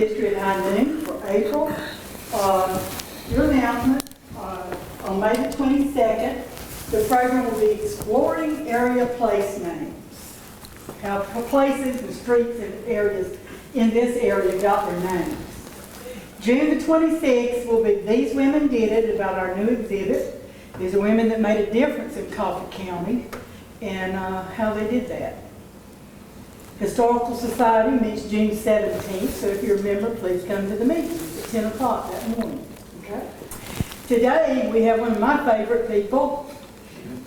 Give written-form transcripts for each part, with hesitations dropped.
History at High Noon for April. Your announcement, on May the 22nd, the program will be Exploring Area Place Names. How places and streets and areas in this area got their names. June the 26th will be These Women Did It, about our new exhibit. These are women that made a difference in Coffee County and how they did that. Historical Society meets June 17th, so if you're a member, please come to the meetings at 10 o'clock that morning. Okay? Today, we have one of my favorite people.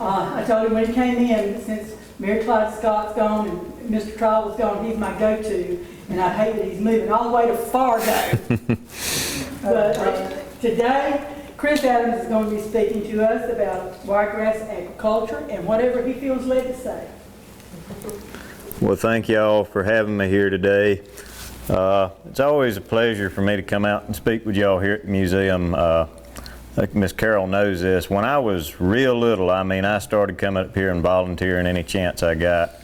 I told him when he came in, since Mary Clyde Scott's gone and Mr. Trial was gone, he's my go-to, and I hate that he's moving all the way to Fargo. But today, Chris Adams is going to be speaking to us about wiregrass agriculture and whatever he feels led to say. Well, thank y'all for having me here today. It's always a pleasure for me to come out and speak with y'all here at the museum. I think Miss Carol knows this. When I was real little, I started coming up here and volunteering any chance I got.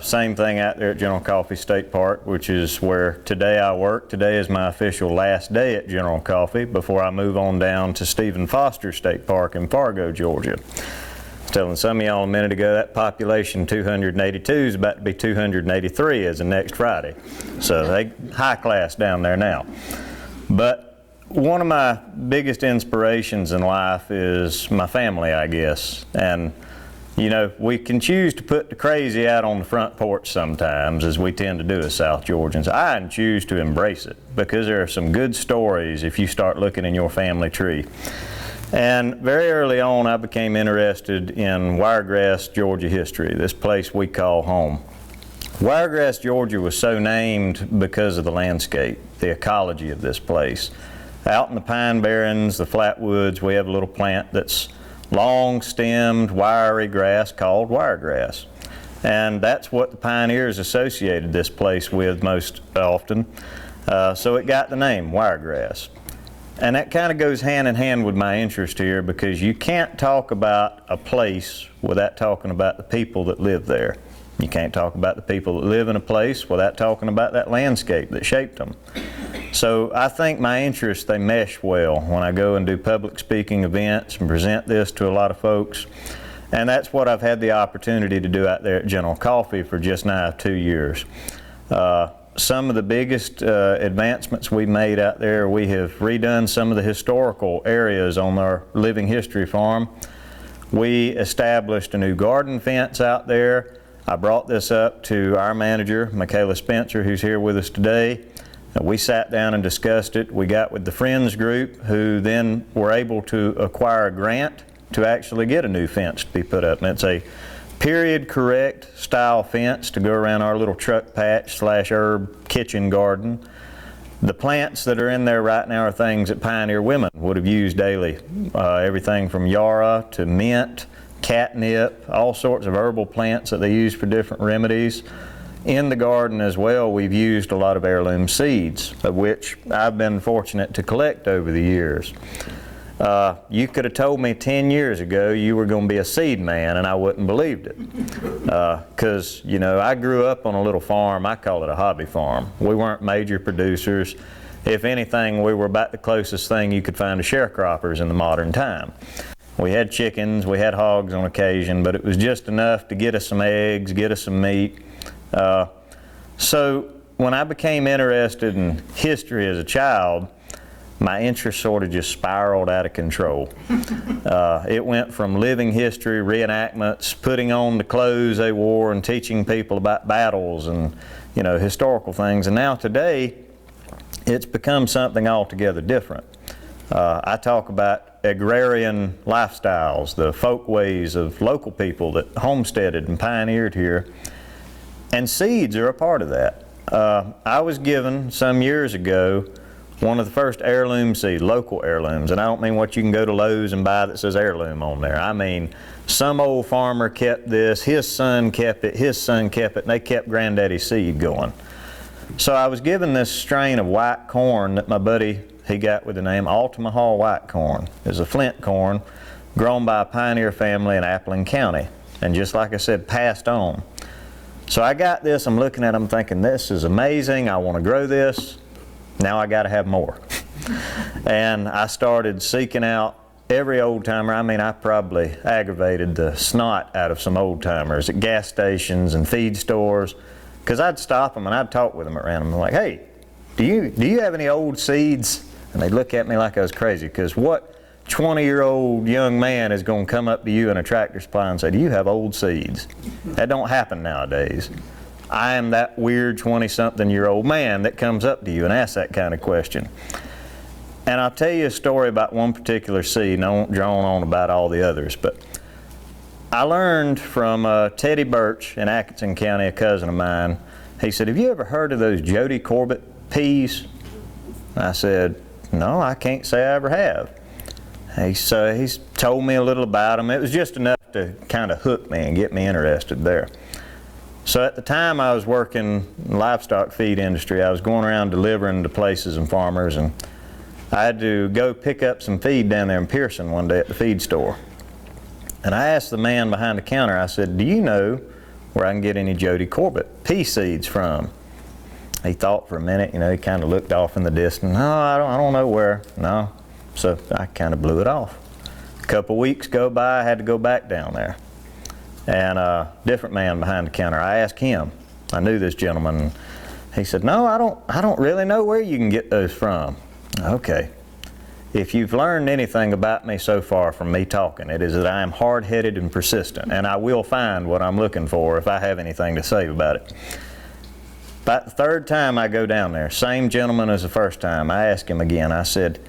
Same thing out there at General Coffee State Park, which is where today I work. Today is my official last day at General Coffee before I move on down to Stephen Foster State Park in Fargo, Georgia. I was telling some of y'all a minute ago that population 282 is about to be 283 as of next Friday. So they high class down there now. But one of my biggest inspirations in life is my family, I guess. And you know, we can choose to put the crazy out on the front porch sometimes, as we tend to do as South Georgians. I choose to embrace it because there are some good stories if you start looking in your family tree. And very early on, I became interested in Wiregrass, Georgia history, this place we call home. Wiregrass, Georgia was so named because of the landscape, the ecology of this place. Out in the pine barrens, the flatwoods, we have a little plant that's long-stemmed, wiry grass called wiregrass. And that's what the pioneers associated this place with most often. So it got the name, wiregrass. And that kind of goes hand in hand with my interest here, because you can't talk about a place without talking about the people that live there. You can't talk about the people that live in a place without talking about that landscape that shaped them. So I think my interests, they mesh well when I go and do public speaking events and present this to a lot of folks. And that's what I've had the opportunity to do out there at General Coffee for just now 2 years. Some of the biggest advancements we've made out there, we have redone some of the historical areas on our Living History Farm. We established a new garden fence out there. I brought this up to our manager, Michaela Spencer, who's here with us today. We sat down and discussed it. We got with the Friends group, who then were able to acquire a grant to actually get a new fence to be put up. And it's a period correct style fence to go around our little truck patch / herb kitchen garden. The plants that are in there right now are things that pioneer women would have used daily. Everything from yarrow to mint, catnip, all sorts of herbal plants that they use for different remedies. In the garden as well, we've used a lot of heirloom seeds, of which I've been fortunate to collect over the years. You could have told me 10 years ago you were going to be a seed man, and I wouldn't believed it. Because, you know, I grew up on a little farm. I call it a hobby farm. We weren't major producers. If anything, we were about the closest thing you could find to sharecroppers in the modern time. We had chickens, we had hogs on occasion, but it was just enough to get us some eggs, get us some meat. So when I became interested in history as a child, my interest sort of just spiraled out of control. It went from living history, reenactments, putting on the clothes they wore and teaching people about battles and, you know, historical things. And now today, it's become something altogether different. I talk about agrarian lifestyles, the folk ways of local people that homesteaded and pioneered here. And seeds are a part of that. I was given some years ago one of the first heirloom seeds, local heirlooms, and I don't mean what you can go to Lowe's and buy that says heirloom on there. I mean, some old farmer kept this, his son kept it, and they kept granddaddy's seed going. So I was given this strain of white corn that my buddy, he got with the name Altima Hall white corn. It's a flint corn grown by a pioneer family in Appling County, and just like I said, passed on. So I got this, I'm looking at it, I'm thinking, this is amazing, I want to grow this. Now I got to have more. And I started seeking out every old timer. I mean, I probably aggravated the snot out of some old timers at gas stations and feed stores, because I'd stop them and I'd talk with them at random. I'm like, hey, do you have any old seeds? And they'd look at me like I was crazy, because what 20-year-old young man is going to come up to you in a Tractor Supply and say, do you have old seeds? That don't happen nowadays. I am that weird 20-something-year-old man that comes up to you and asks that kind of question. And I'll tell you a story about one particular seed, and I won't drone on about all the others, but I learned from Teddy Birch in Atkinson County, a cousin of mine. He said, have you ever heard of those Jody Corbett peas? I said, no, I can't say I ever have. He's told me a little about them. It was just enough to kind of hook me and get me interested there. So at the time I was working in the livestock feed industry. I was going around delivering to places and farmers, and I had to go pick up some feed down there in Pearson one day at the feed store. And I asked the man behind the counter, I said, do you know where I can get any Jody Corbett pea seeds from? He thought for a minute, he kind of looked off in the distance. No, I don't know where. No. So I kind of blew it off. A couple weeks go by, I had to go back down there. And a different man behind the counter, I asked him. I knew this gentleman. He said, no, I don't really know where you can get those from. Okay. If you've learned anything about me so far from me talking, it is that I am hard-headed and persistent, and I will find what I'm looking for if I have anything to say about it. About the third time I go down there, same gentleman as the first time, I asked him again. I said,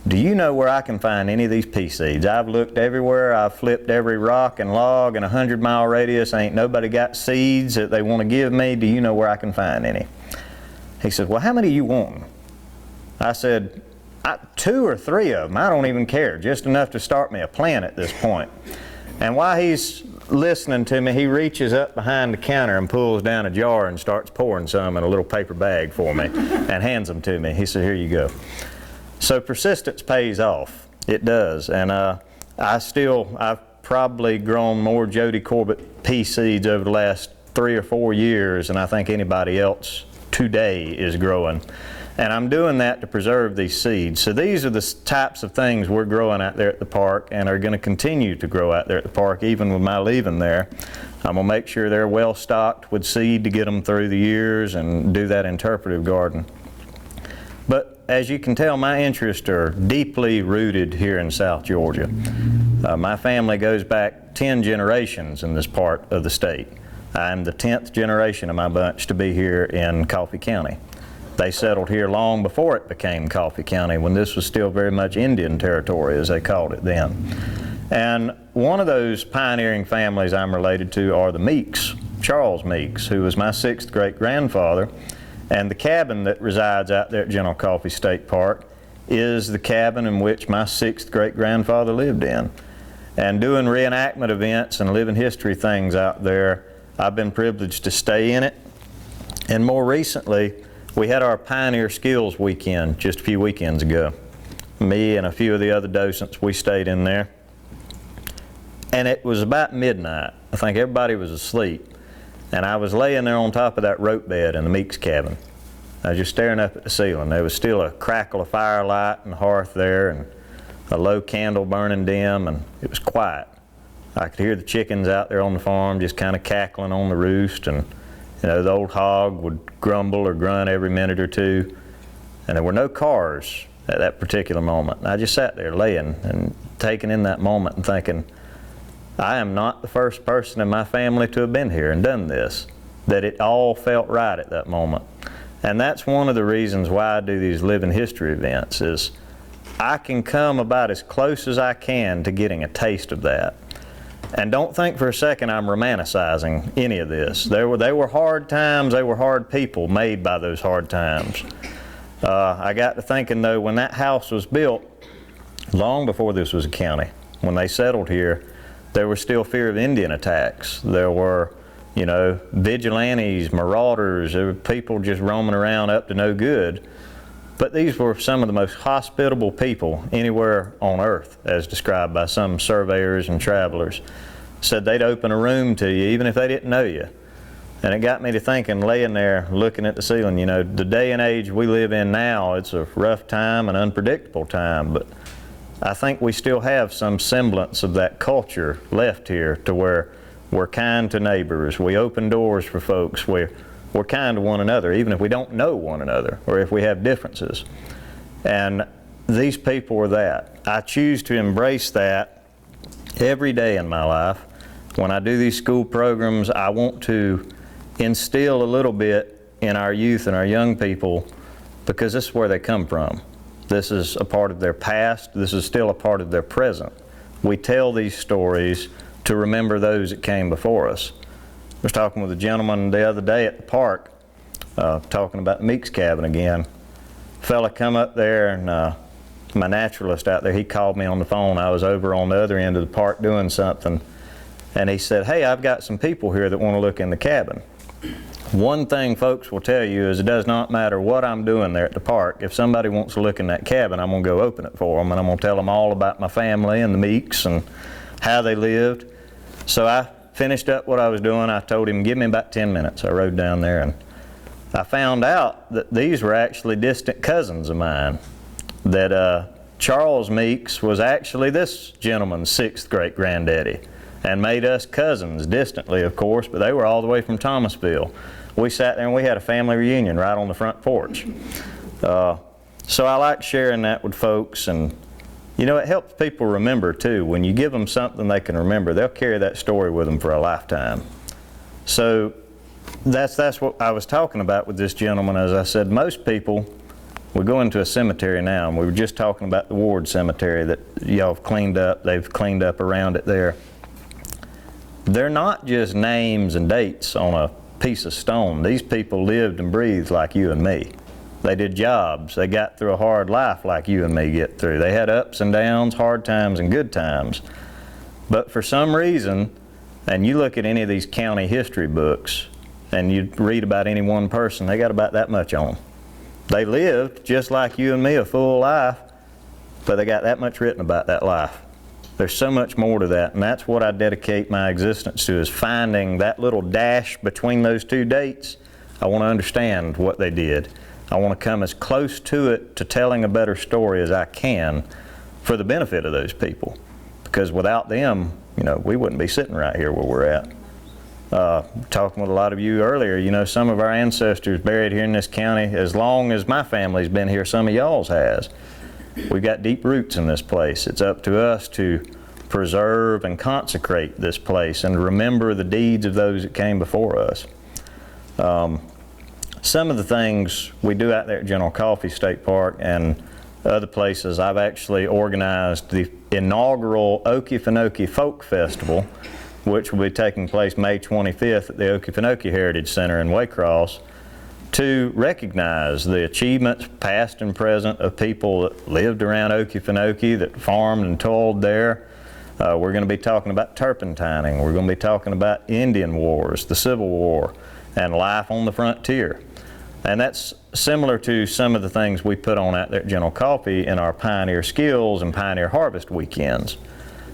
do you know where I can find any of these pea seeds? I've looked everywhere. I've flipped every rock and log in a 100-mile radius. Ain't nobody got seeds that they want to give me. Do you know where I can find any? He said, well, how many you want? I said, 2 or 3 of them. I don't even care. Just enough to start me a plant at this point. And while he's listening to me, he reaches up behind the counter and pulls down a jar and starts pouring some in a little paper bag for me and hands them to me. He said, here you go. So persistence pays off. It does. And I've probably grown more Jody Corbett pea seeds over the last 3 or 4 years than I think anybody else today is growing. And I'm doing that to preserve these seeds. So these are the types of things we're growing out there at the park, and are going to continue to grow out there at the park even with my leaving there. I'm going to make sure they're well stocked with seed to get them through the years and do that interpretive garden. But as you can tell, my interests are deeply rooted here in South Georgia. My family goes back 10 generations in this part of the state. I'm the 10th generation of my bunch to be here in Coffee County. They settled here long before it became Coffee County, when this was still very much Indian territory, as they called it then. And one of those pioneering families I'm related to are the Meeks, Charles Meeks, who was my 6th great-grandfather. And the cabin that resides out there at General Coffee State Park is the cabin in which my 6th great-grandfather lived in. And doing reenactment events and living history things out there, I've been privileged to stay in it. And more recently, we had our Pioneer Skills Weekend just a few weekends ago. Me and a few of the other docents, we stayed in there. And it was about midnight. I think everybody was asleep. And I was laying there on top of that rope bed in the Meeks cabin. I was just staring up at the ceiling. There was still a crackle of firelight and hearth there, and a low candle burning dim, and it was quiet. I could hear the chickens out there on the farm just kind of cackling on the roost, and the old hog would grumble or grunt every minute or two. And there were no cars at that particular moment. And I just sat there laying and taking in that moment and thinking, I am not the first person in my family to have been here and done this. That it all felt right at that moment. And that's one of the reasons why I do these living history events, is I can come about as close as I can to getting a taste of that. And don't think for a second I'm romanticizing any of this. They were hard times, they were hard people made by those hard times. I got to thinking though, when that house was built, long before this was a county, when they settled here, there was still fear of Indian attacks. There were, vigilantes, marauders, there were people just roaming around up to no good. But these were some of the most hospitable people anywhere on earth, as described by some surveyors and travelers. Said they'd open a room to you even if they didn't know you. And it got me to thinking, laying there looking at the ceiling, you know, the day and age we live in now, it's a rough time and unpredictable time, but I think we still have some semblance of that culture left here, to where we're kind to neighbors, we open doors for folks, we're kind to one another, even if we don't know one another or if we have differences. And these people are that. I choose to embrace that every day in my life. When I do these school programs, I want to instill a little bit in our youth and our young people, because this is where they come from. This is a part of their past. This is still a part of their present. We tell these stories to remember those that came before us. I was talking with a gentleman the other day at the park, talking about Meek's Cabin again. A fella come up there, and my naturalist out there, he called me on the phone. I was over on the other end of the park doing something, and he said, "Hey, I've got some people here that want to look in the cabin." One thing folks will tell you is it does not matter what I'm doing there at the park. If somebody wants to look in that cabin, I'm going to go open it for them, and I'm going to tell them all about my family and the Meeks and how they lived. So I finished up what I was doing. I told him, give me about 10 minutes. I rode down there, and I found out that these were actually distant cousins of mine. That Charles Meeks was actually this gentleman's 6th great-granddaddy, and made us cousins distantly, of course, but they were all the way from Thomasville. We sat there and we had a family reunion right on the front porch. So I like sharing that with folks, and you know, it helps people remember too. When you give them something they can remember, they'll carry that story with them for a lifetime. So that's what I was talking about with this gentleman. As I said, most people, we go into a cemetery now, and we were just talking about the Ward Cemetery that y'all have cleaned up. They've cleaned up around it there. They're not just names and dates on a piece of stone. These people lived and breathed like you and me. They did jobs. They got through a hard life like you and me get through. They had ups and downs, hard times and good times. But for some reason, and you look at any of these county history books and you read about any one person, they got about that much on them. They lived just like you and me, a full life, but they got that much written about that life. There's so much more to that, and that's what I dedicate my existence to, is finding that little dash between those two dates. I want to understand what they did. I want to come as close to it, to telling a better story as I can, for the benefit of those people. Because without them, you know, we wouldn't be sitting right here where we're at. Talking with a lot of you earlier, you know, some of our ancestors buried here in this county, as long as my family's been here, some of y'all's has. We've got deep roots in this place. It's up to us to preserve and consecrate this place and remember the deeds of those that came before us. Some of the things we do out there at General Coffee State Park and other places, I've actually organized the inaugural Okefenokee Folk Festival, which will be taking place May 25th at the Okefenokee Heritage Center in Waycross, to recognize the achievements, past and present, of people that lived around Okefenokee, that farmed and toiled there. We're going to be talking about turpentining. We're going to be talking about Indian wars, the Civil War, and life on the frontier. And that's similar to some of the things we put on out there at General Coffee in our Pioneer Skills and Pioneer Harvest weekends.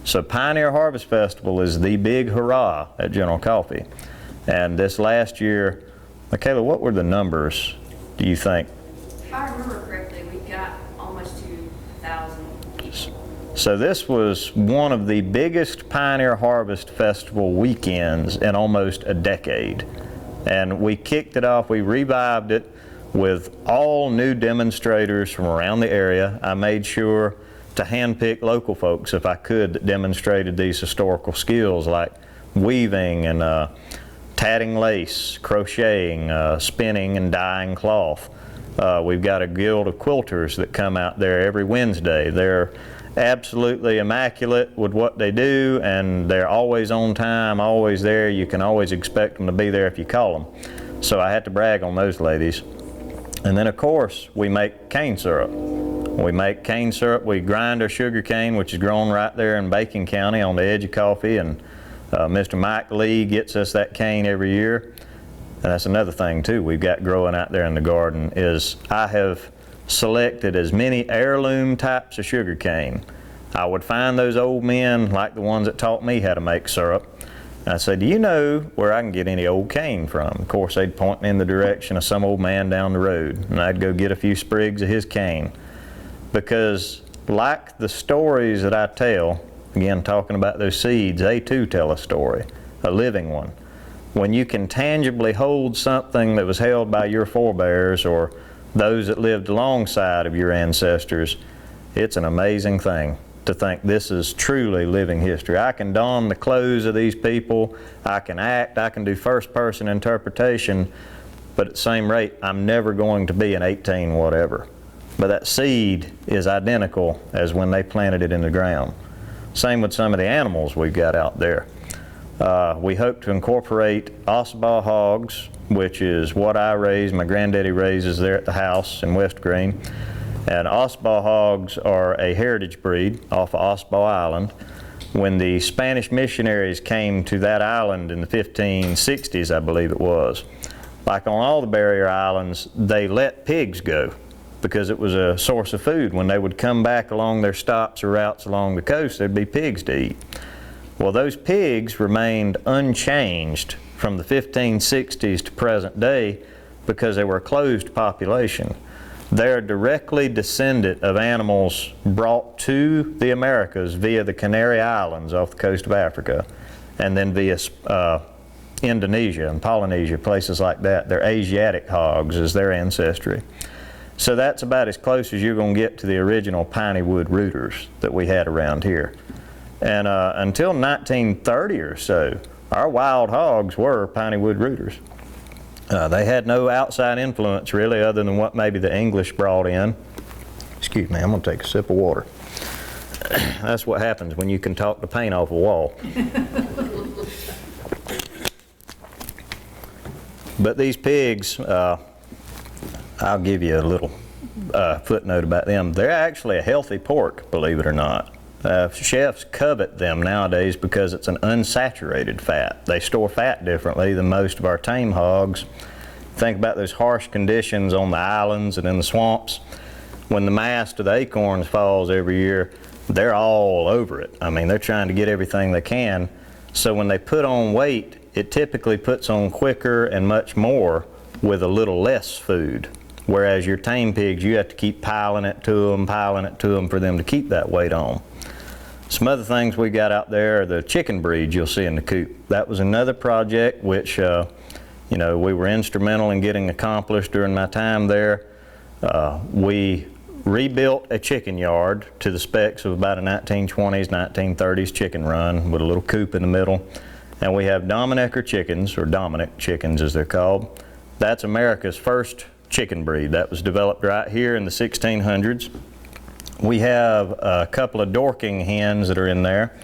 So Pioneer Harvest Festival is the big hurrah at General Coffee. And this last year, Michaela, what were the numbers, do you think? If I remember correctly, we got almost 2,000 people. So this was one of the biggest Pioneer Harvest Festival weekends in almost a decade. And we kicked it off, we revived it with all new demonstrators from around the area. I made sure to handpick local folks, if I could, that demonstrated these historical skills like weaving and tatting lace, crocheting, spinning and dyeing cloth. We've got a guild of quilters that come out there every Wednesday. They're absolutely immaculate with what they do, and they're always on time, always there. You can always expect them to be there if you call them. So I had to brag on those ladies. And then of course we make cane syrup. We make cane syrup, we grind our sugar cane, which is grown right there in Bacon County on the edge of Coffee, and Mr. Mike Lee gets us that cane every year. And that's another thing too we've got growing out there in the garden, is I have selected as many heirloom types of sugar cane. I would find those old men like the ones that taught me how to make syrup, I said, do you know where I can get any old cane from? Of course, they'd point me in the direction of some old man down the road, and I'd go get a few sprigs of his cane. Because like the stories that I tell, again, talking about those seeds, they too tell a story, a living one. When you can tangibly hold something that was held by your forebears or those that lived alongside of your ancestors, it's an amazing thing to think this is truly living history. I can don the clothes of these people, I can act, I can do first person interpretation, but at the same rate, I'm never going to be an 18 whatever. But that seed is identical as when they planted it in the ground. Same with some of the animals we've got out there. We hope to incorporate Ossabaw hogs, which is what I raise, my granddaddy raises there at the house in West Green. And Ossabaw hogs are a heritage breed off of Ossabaw Island. When the Spanish missionaries came to that island in the 1560s, I believe it was, like on all the barrier islands, they let pigs go because it was a source of food. When they would come back along their stops or routes along the coast, there'd be pigs to eat. Well, those pigs remained unchanged from the 1560s to present day because they were a closed population. They're directly descendant of animals brought to the Americas via the Canary Islands off the coast of Africa, and then via Indonesia and Polynesia, places like that. They're Asiatic hogs is their ancestry. So that's about as close as you're going to get to the original piney wood rooters that we had around here. And until 1930 or so, our wild hogs were piney wood rooters. They had no outside influence really other than what maybe the English brought in. Excuse me, I'm going to take a sip of water. That's what happens when you can talk the paint off a wall. But these pigs, I'll give you a little footnote about them. They're actually a healthy pork, believe it or not. Chefs covet them nowadays because it's an unsaturated fat. They store fat differently than most of our tame hogs. Think about those harsh conditions on the islands and in the swamps. When the mast of the acorns falls every year, they're all over it. I mean, they're trying to get everything they can. So when they put on weight, it typically puts on quicker and much more with a little less food. Whereas your tame pigs, you have to keep piling it to them for them to keep that weight on. Some other things we got out there are the chicken breeds you'll see in the coop. That was another project which we were instrumental in getting accomplished during my time there. We rebuilt a chicken yard to the specs of about a 1920s, 1930s chicken run with a little coop in the middle. And we have Dominecker chickens, or Dominick chickens as they're called. That's America's first chicken breed. That was developed right here in the 1600s. We have a couple of Dorking hens that are in there.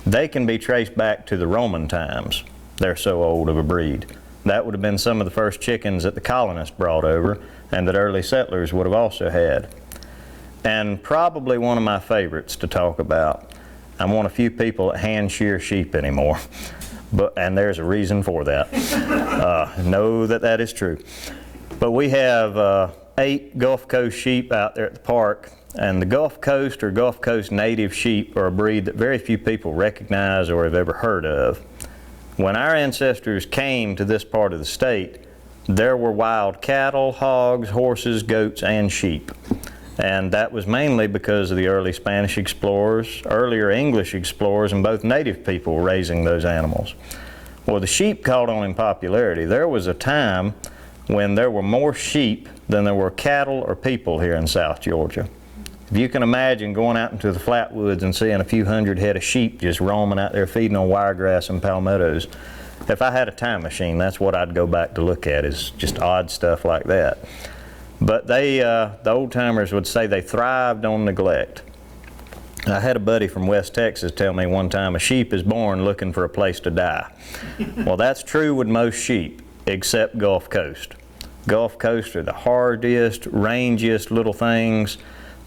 They can be traced back to the Roman times. They're so old of a breed. That would have been some of the first chickens that the colonists brought over and that early settlers would have also had. And probably one of my favorites to talk about. I'm one of few people that hand shear sheep anymore, and there's a reason for that. Know that is true. But we have 8 Gulf Coast sheep out there at the park. And the Gulf Coast or Gulf Coast native sheep are a breed that very few people recognize or have ever heard of. When our ancestors came to this part of the state, there were wild cattle, hogs, horses, goats, and sheep. And that was mainly because of the early Spanish explorers, earlier English explorers, and both native people raising those animals. Well, the sheep caught on in popularity. There was a time when there were more sheep than there were cattle or people here in South Georgia. If you can imagine going out into the flatwoods and seeing a few hundred head of sheep just roaming out there feeding on wiregrass and palmettos, if I had a time machine, that's what I'd go back to look at, is just odd stuff like that. But the old timers would say they thrived on neglect. I had a buddy from West Texas tell me one time a sheep is born looking for a place to die. Well, that's true with most sheep, except Gulf Coast. Gulf Coast are the hardest, rangiest little things.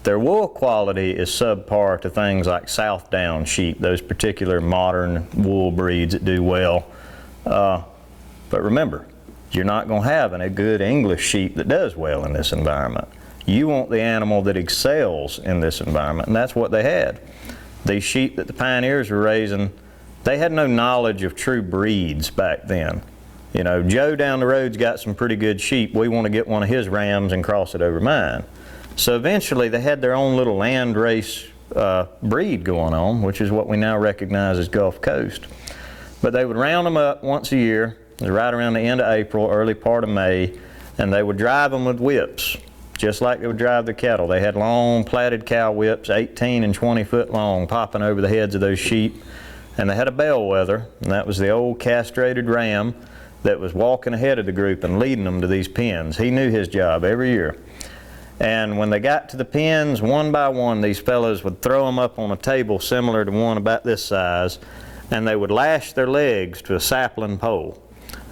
Their wool quality is subpar to things like South Down sheep, those particular modern wool breeds that do well. But remember, you're not going to have a good English sheep that does well in this environment. You want the animal that excels in this environment, and that's what they had. These sheep that the pioneers were raising, they had no knowledge of true breeds back then. You know, Joe down the road's got some pretty good sheep. We want to get one of his rams and cross it over mine. So eventually they had their own little land race breed going on, which is what we now recognize as Gulf Coast. But they would round them up once a year, right around the end of April, early part of May, and they would drive them with whips, just like they would drive the cattle. They had long plaited cow whips, 18 and 20 foot long, popping over the heads of those sheep. And they had a bellwether, and that was the old castrated ram that was walking ahead of the group and leading them to these pens. He knew his job every year. And when they got to the pens, one by one, these fellows would throw them up on a table similar to one about this size, and they would lash their legs to a sapling pole.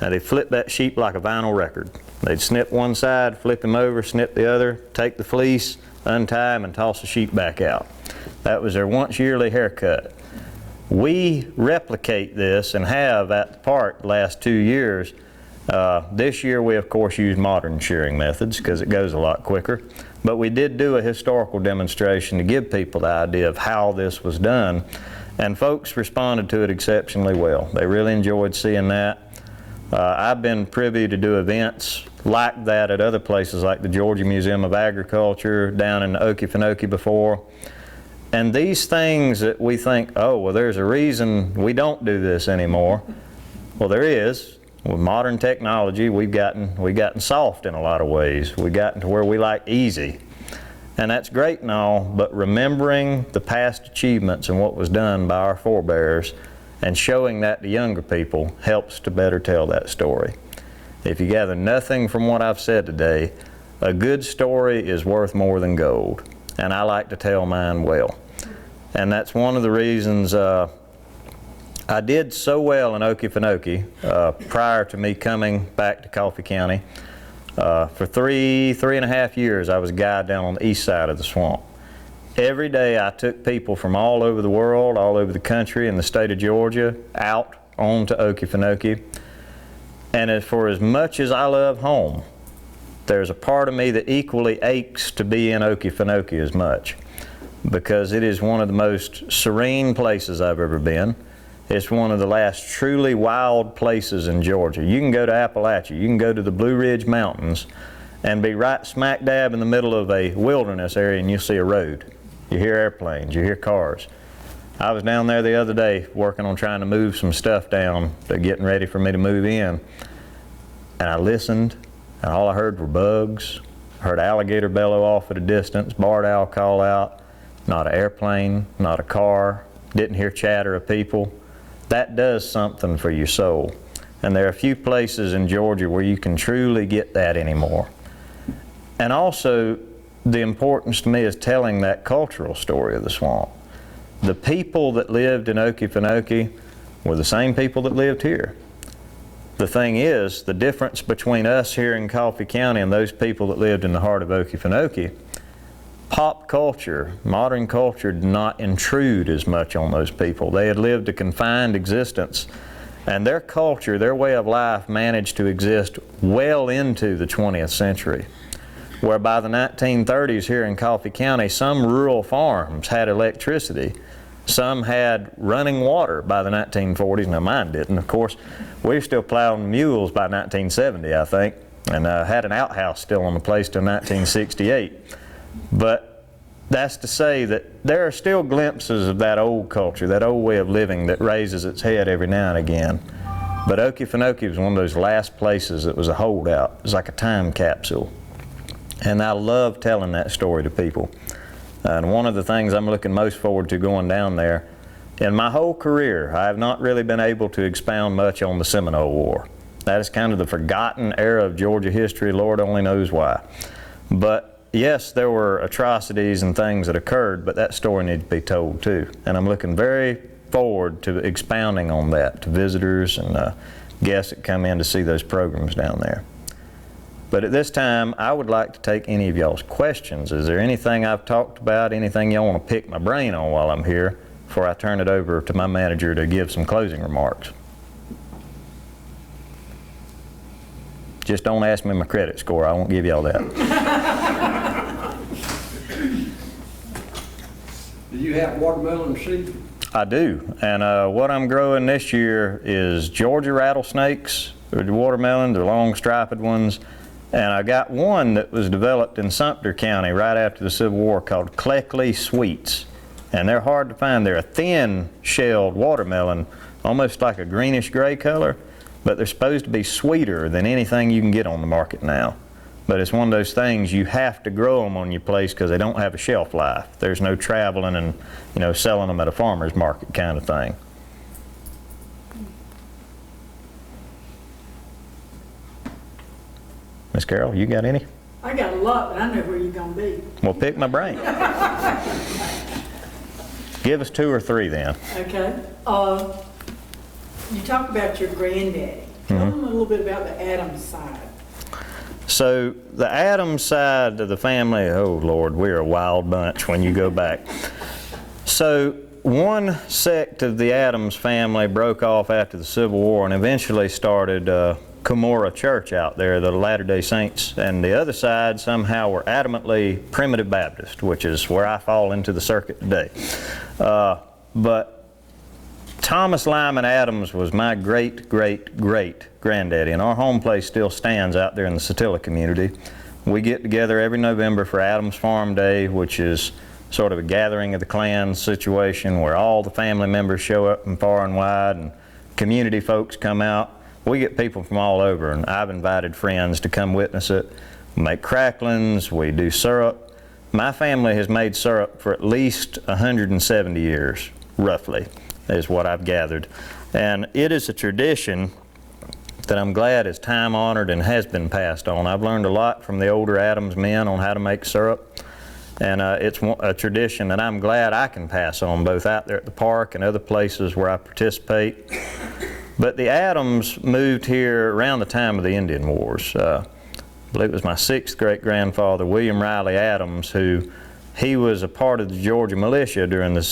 Now they'd flip that sheep like a vinyl record. They'd snip one side, flip him over, snip the other, take the fleece, untie him, and toss the sheep back out. That was their once yearly haircut. We replicate this and have at the park the last 2 years. This year we of course use modern shearing methods because it goes a lot quicker. But we did do a historical demonstration to give people the idea of how this was done. And folks responded to it exceptionally well. They really enjoyed seeing that. I've been privy to do events like that at other places like the Georgia Museum of Agriculture down in Okefenokee before. And these things that we think, oh, well, there's a reason we don't do this anymore. Well, there is. With modern technology, we've gotten soft in a lot of ways. We've gotten to where we like easy. And that's great and all, but remembering the past achievements and what was done by our forebears and showing that to younger people helps to better tell that story. If you gather nothing from what I've said today, a good story is worth more than gold. And I like to tell mine well. And that's one of the reasons I did so well in Okefenokee prior to me coming back to Coffee County. For three and a half years, I was a guide down on the east side of the swamp. Every day I took people from all over the world, all over the country and the state of Georgia, out onto Okefenokee. And for as much as I love home, there's a part of me that equally aches to be in Okefenokee as much, because it is one of the most serene places I've ever been. It's one of the last truly wild places in Georgia. You can go to Appalachia, you can go to the Blue Ridge Mountains and be right smack dab in the middle of a wilderness area and you'll see a road. You hear airplanes, you hear cars. I was down there the other day working on trying to move some stuff down, getting ready for me to move in. And I listened, and all I heard were bugs. I heard alligator bellow off at a distance, barred owl call out. Not an airplane, not a car, didn't hear chatter of people. That does something for your soul. And there are a few places in Georgia where you can truly get that anymore. And also, the importance to me is telling that cultural story of the swamp. The people that lived in Okefenokee were the same people that lived here. The thing is, the difference between us here in Coffee County and those people that lived in the heart of Okefenokee, pop culture, modern culture did not intrude as much on those people. They had lived a confined existence, and their culture, their way of life managed to exist well into the 20th century. Where by the 1930s here in Coffee County, some rural farms had electricity. Some had running water by the 1940s. Now mine didn't, of course. We were still plowing mules by 1970, I think, and had an outhouse still on the place till 1968. But that's to say that there are still glimpses of that old culture, that old way of living that raises its head every now and again. But Okefenokee was one of those last places that was a holdout. It was like a time capsule. And I love telling that story to people. And one of the things I'm looking most forward to going down there, in my whole career, I have not really been able to expound much on the Seminole War. That is kind of the forgotten era of Georgia history, Lord only knows why. But yes, there were atrocities and things that occurred, but that story needs to be told too. And I'm looking very forward to expounding on that to visitors and guests that come in to see those programs down there. But at this time, I would like to take any of y'all's questions. Is there anything I've talked about, anything y'all want to pick my brain on while I'm here, before I turn it over to my manager to give some closing remarks? Just don't ask me my credit score. I won't give y'all that. Do you have watermelon seed? I do, and what I'm growing this year is Georgia rattlesnakes, they're the watermelon, they're long striped ones, and I got one that was developed in Sumter County right after the Civil War called Cleckley Sweets, and they're hard to find. They're a thin-shelled watermelon, almost like a greenish-gray color, but they're supposed to be sweeter than anything you can get on the market now. But it's one of those things, you have to grow them on your place because they don't have a shelf life. There's no traveling and, you know, selling them at a farmer's market kind of thing. Miss Carol, you got any? I got a lot, but I know where you're gonna be. Well, pick my brain. Give us 2 or 3 then. Okay. You talk about your granddaddy. Tell them a little bit about the Adams side. So the Adams side of the family, oh Lord, we're a wild bunch when you go back. So one sect of the Adams family broke off after the Civil War and eventually started Cumorah Church out there, the Latter-day Saints, and the other side somehow were adamantly Primitive Baptist, which is where I fall into the circuit today. But Thomas Lyman Adams was my great-great-great-granddaddy, and our home place still stands out there in the Satilla community. We get together every November for Adams Farm Day, which is sort of a gathering of the clan situation where all the family members show up from far and wide and community folks come out. We get people from all over, and I've invited friends to come witness it. We make cracklings, we do syrup. My family has made syrup for at least 170 years, roughly, is what I've gathered. And it is a tradition that I'm glad is time honored and has been passed on. I've learned a lot from the older Adams men on how to make syrup. And it's a tradition that I'm glad I can pass on, both out there at the park and other places where I participate. But the Adams moved here around the time of the Indian Wars. I believe it was my 6th great-grandfather, William Riley Adams, he was a part of the Georgia militia during the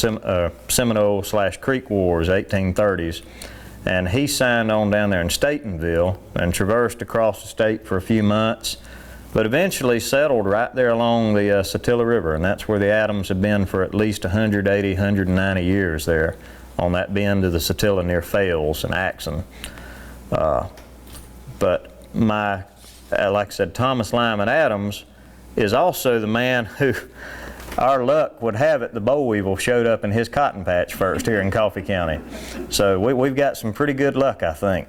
Seminole/Creek Wars, 1830s. And he signed on down there in Statenville and traversed across the state for a few months, but eventually settled right there along the Satilla River, and that's where the Adams have been for at least 180, 190 years there on that bend of the Satilla near Fales and Axon. But like I said, Thomas Lyman Adams is also the man who, our luck would have it, the boll weevil showed up in his cotton patch first here in Coffee County. So we've got some pretty good luck, I think.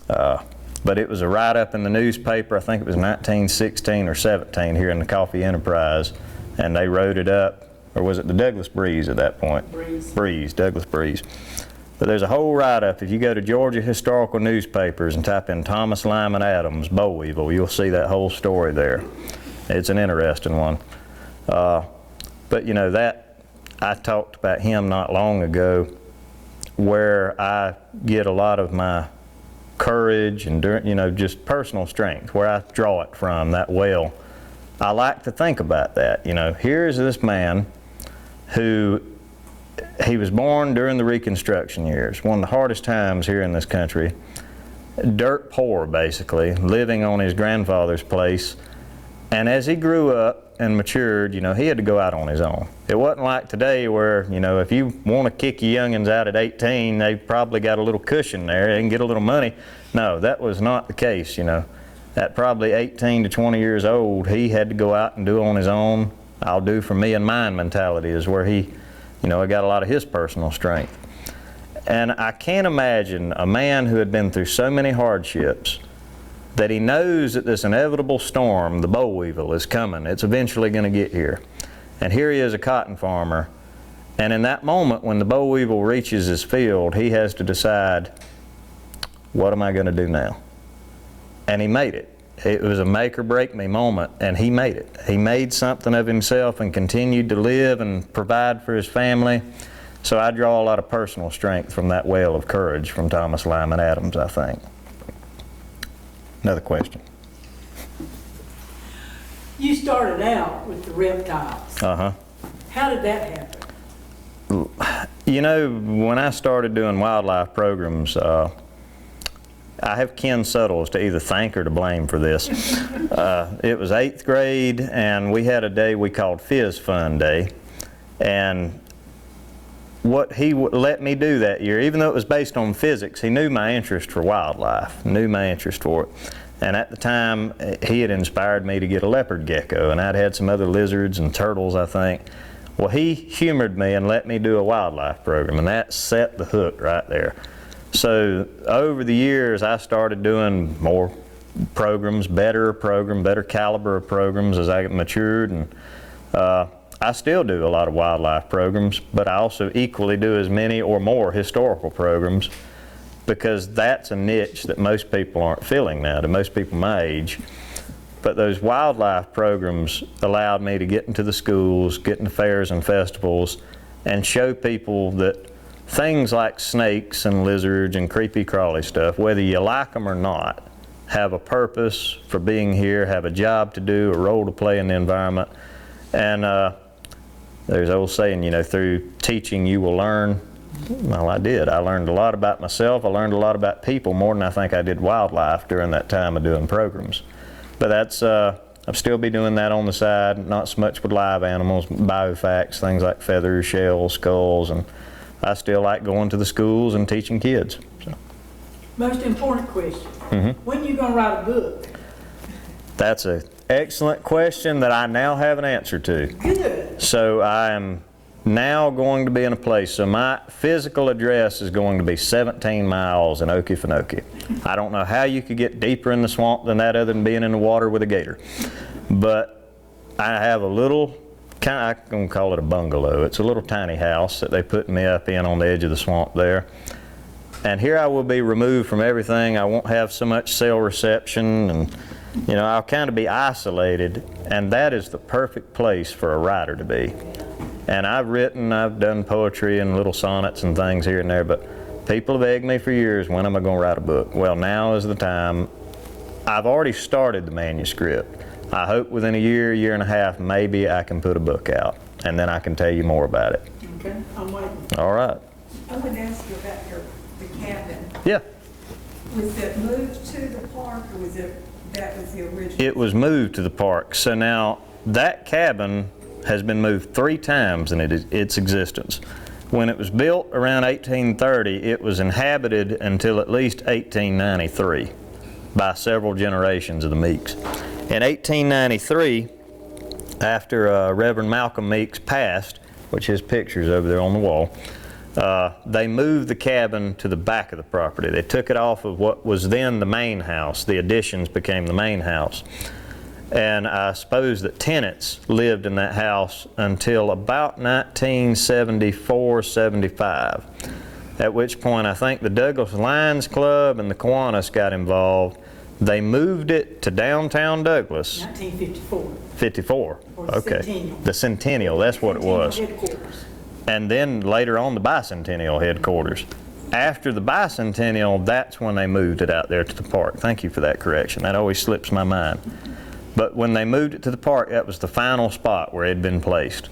But it was a write-up in the newspaper, I think it was 1916 or 17 here in the Coffee Enterprise, and they wrote it up, or was it the Douglas Breeze at that point? Breeze, Douglas Breeze. But there's a whole write-up. If you go to Georgia Historical Newspapers and type in Thomas Lyman Adams, boll weevil, you'll see that whole story there. It's an interesting one. But you know, that I talked about him not long ago, where I get a lot of my courage and, you know, just personal strength, where I draw it from, that well. I like to think about that. You know, here's this man who, he was born during the Reconstruction years, one of the hardest times here in this country, dirt poor basically, living on his grandfather's place. And as he grew up and matured, you know, he had to go out on his own. It wasn't like today where, you know, if you want to kick your youngins out at 18, they've probably got a little cushion there, they can get a little money. No, that was not the case, you know. At probably 18 to 20 years old, he had to go out and do on his own. I'll do for me and mine mentality is where he, you know, got a lot of his personal strength. And I can't imagine a man who had been through so many hardships that he knows that this inevitable storm, the boll weevil, is coming. It's eventually going to get here. And here he is, a cotton farmer. And in that moment when the boll weevil reaches his field, he has to decide, what am I going to do now? And he made it. It was a make or break me moment, and he made it. He made something of himself and continued to live and provide for his family. So I draw a lot of personal strength from that well of courage from Thomas Lyman Adams, I think. Another question. You started out with the reptiles. Uh-huh. How did that happen? You know, when I started doing wildlife programs, I have Ken Suttles to either thank or to blame for this. It was 8th grade, and we had a day we called Fizz Fun Day. And what he let me do that year, even though it was based on physics, he knew my interest for wildlife, knew my interest for it. And at the time, he had inspired me to get a leopard gecko, and I'd had some other lizards and turtles, I think. Well, he humored me and let me do a wildlife program, and that set the hook right there. So over the years, I started doing more programs, better caliber of programs as I matured, and I still do a lot of wildlife programs, but I also equally do as many or more historical programs, because that's a niche that most people aren't filling now, to most people my age. But those wildlife programs allowed me to get into the schools, get into fairs and festivals, and show people that things like snakes and lizards and creepy crawly stuff, whether you like them or not, have a purpose for being here, have a job to do, a role to play in the environment. And there's an old saying, you know, through teaching you will learn. Well, I did. I learned a lot about myself. I learned a lot about people, more than I think I did wildlife during that time of doing programs. But that's, I'll still be doing that on the side, not so much with live animals, biofacts, things like feathers, shells, skulls, and I still like going to the schools and teaching kids. So. Most important question. When you gonna write a book? That's an excellent question that I now have an answer to. Good. So I am now going to be in a place, so my physical address is going to be 17 miles in Okefenokee. I don't know how you could get deeper in the swamp than that other than being in the water with a gator. But I have a little, I'm going to call it a bungalow. It's a little tiny house that they put me up in on the edge of the swamp there. And here I will be removed from everything. I won't have so much cell reception, and you know, I'll kind of be isolated, and that is the perfect place for a writer to be. And I've done poetry and little sonnets and things here and there, but people have begged me for years, when am I going to write a book? Well, now is the time. I've already started the manuscript. I hope within a year and a half, maybe I can put a book out, and then I can tell you more about it. Okay, I'm waiting. All right. I would ask you about the cabin. Yeah. Was it moved to the park, or was it, that was the original? It was moved to the park. So now that cabin has been moved 3 times in its existence. When it was built around 1830, it was inhabited until at least 1893 by several generations of the Meeks. In 1893, after Reverend Malcolm Meeks passed, which his picture's over there on the wall, they moved the cabin to the back of the property. They took it off of what was then the main house. The additions became the main house. And I suppose that tenants lived in that house until about 1974, 75, at which point I think the Douglas Lions Club and the Kiwanis got involved. They moved it to downtown Douglas. 1954. 54, Or the okay. Centennial. The Centennial, that's what it was. Headquarters. And then later on the Bicentennial headquarters. After the Bicentennial, that's when they moved it out there to the park. Thank you for that correction. That always slips my mind. But when they moved it to the park, that was the final spot where it had been placed.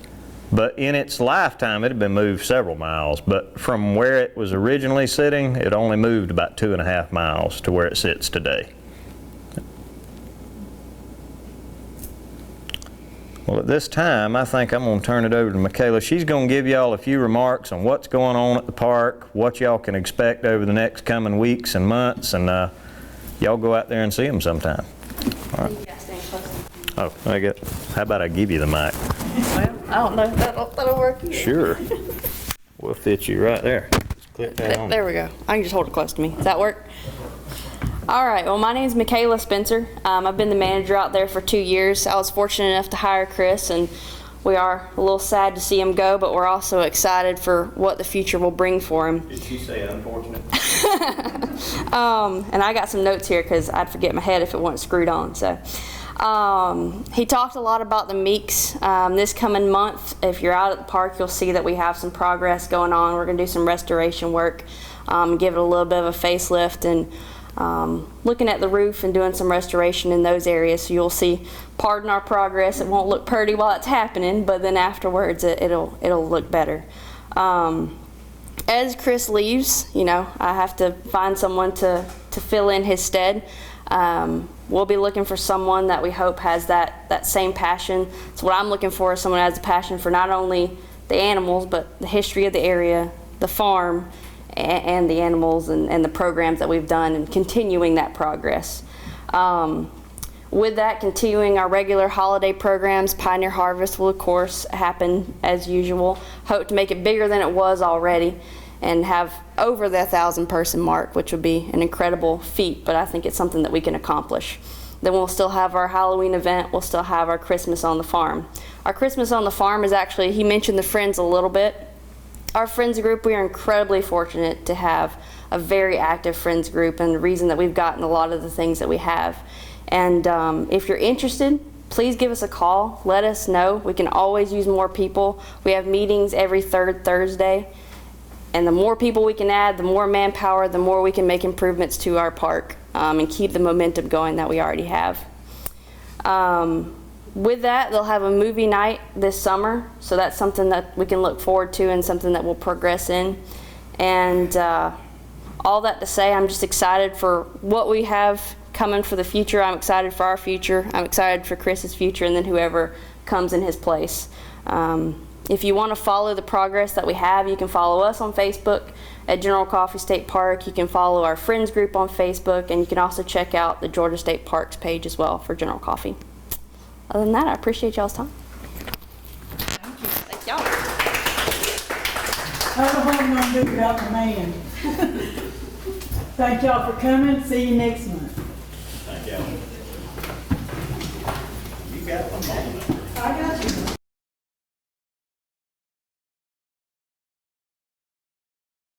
But in its lifetime, it had been moved several miles. But from where it was originally sitting, it only moved about 2.5 miles to where it sits today. Well, at this time, I think I'm going to turn it over to Michaela. She's going to give y'all a few remarks on what's going on at the park, what y'all can expect over the next coming weeks and months, and y'all go out there and see them sometime. All right. Oh, how about I give you the mic? Well, I don't know if that'll work either. Sure. We'll fit you right there. Just click that on. There we go. I can just hold it close to me. Does that work? All right. Well, my name is Michaela Spencer. I've been the manager out there for 2 years. I was fortunate enough to hire Chris, and we are a little sad to see him go, but we're also excited for what the future will bring for him. Did she say unfortunate? And I got some notes here because I'd forget my head if it wasn't screwed on. So. He talked a lot about the Meeks. This coming month, if you're out at the park, you'll see that we have some progress going on. We're going to do some restoration work, give it a little bit of a facelift, and looking at the roof and doing some restoration in those areas. So you'll see, pardon our progress, it won't look pretty while it's happening, but then afterwards it'll look better. As Chris leaves, you know, I have to find someone to fill in his stead. We'll be looking for someone that we hope has that same passion. So what I'm looking for is someone who has a passion for not only the animals, but the history of the area, the farm, and the animals and the programs that we've done and continuing that progress. With that, continuing our regular holiday programs, Pioneer Harvest will of course happen as usual. Hope to make it bigger than it was already and have over the 1,000-person mark, which would be an incredible feat, but I think it's something that we can accomplish. Then we'll still have our Halloween event, we'll still have our Christmas on the farm. Our Christmas on the farm is actually, he mentioned the Friends a little bit. Our Friends group, we are incredibly fortunate to have a very active Friends group, and the reason that we've gotten a lot of the things that we have. And if you're interested, please give us a call. Let us know. We can always use more people. We have meetings every third Thursday. And the more people we can add, the more manpower, the more we can make improvements to our park and keep the momentum going that we already have. With that, they'll have a movie night this summer. So that's something that we can look forward to and something that we'll progress in. And all that to say, I'm just excited for what we have coming for the future. I'm excited for our future. I'm excited for Chris's future and then whoever comes in his place. If you want to follow the progress that we have, you can follow us on Facebook at General Coffee State Park. You can follow our Friends group on Facebook, and you can also check out the Georgia State Parks page as well for General Coffee. Other than that, I appreciate y'all's time. Thank y'all. I don't know what I'm gonna do without the man. Thank y'all for coming. See you next month. Thank y'all. You got one more.